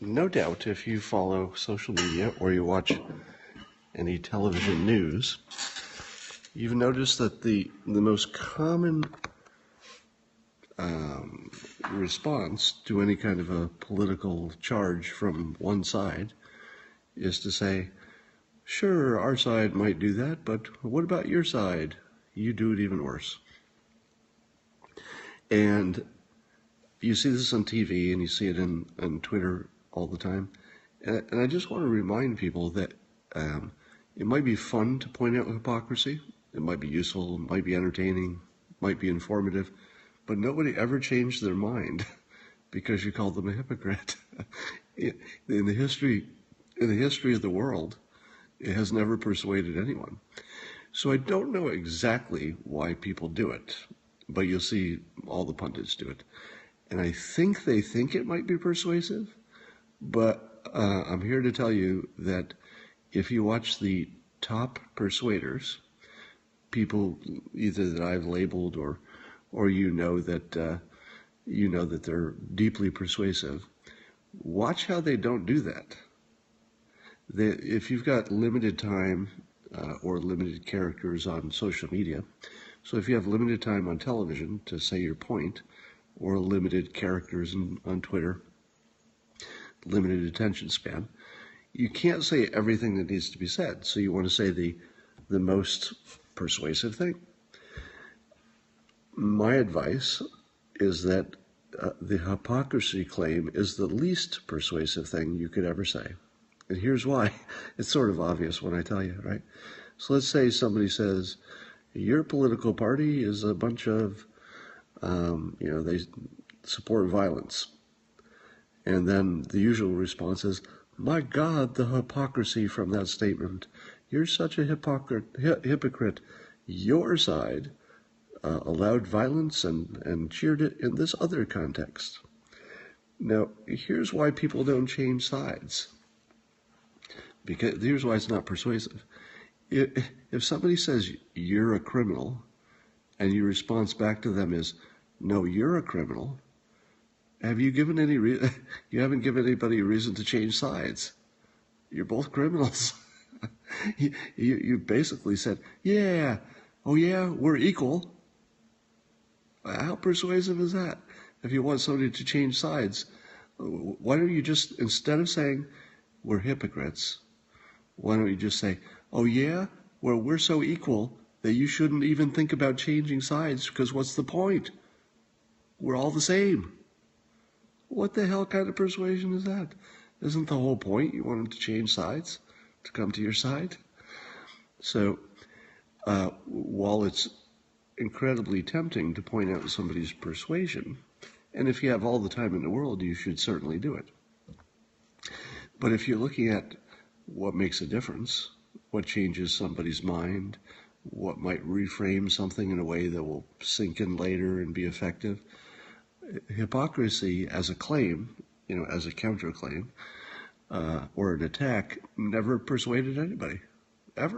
No doubt, if you follow social media or you watch any television news, you've noticed that the most common response to any kind of a political charge from one side is to say, sure, our side might do that, but what about your side? You do it even worse. And you see this on TV and you see it on Twitter all the time. And I just want to remind people that it might be fun to point out hypocrisy. It might be useful, it might be entertaining, might be informative, but nobody ever changed their mind because you called them a hypocrite. In the history of the world, it has never persuaded anyone. So I don't know exactly why people do it, but you'll see all the pundits do it. And I think they think it might be persuasive, but I'm here to tell you that if you watch the top persuaders, people either that I've labeled or you know that they're deeply persuasive, watch how they don't do that. If you've got limited time or limited characters on social media, so if you have limited time on television to say your point, or limited characters on Twitter, limited attention span, you can't say everything that needs to be said. So you want to say the most persuasive thing. My advice is that the hypocrisy claim is the least persuasive thing you could ever say. And here's why. It's sort of obvious when I tell you, right? So let's say somebody says, your political party is a bunch of, they support violence. And then the usual response is, my God, the hypocrisy from that statement. You're such a hypocrite. Your side allowed violence and cheered it in this other context. Now, here's why people don't change sides. Because here's why it's not persuasive. If somebody says you're a criminal, and your response back to them is, no, you're a criminal, you haven't given anybody a reason to change sides. You're both criminals. you basically said, yeah, oh yeah, we're equal. How persuasive is that? If you want somebody to change sides, why don't you just, instead of saying we're hypocrites, why don't you just say, oh yeah, well, we're so equal that you shouldn't even think about changing sides, because what's the point? We're all the same. What the hell kind of persuasion is that? Isn't the whole point you want them to change sides, to come to your side? So while it's incredibly tempting to point out somebody's persuasion, and if you have all the time in the world, you should certainly do it. But if you're looking at what makes a difference, what changes somebody's mind, what might reframe something in a way that will sink in later and be effective, hypocrisy as a claim, as a counterclaim, or an attack, never persuaded anybody, ever.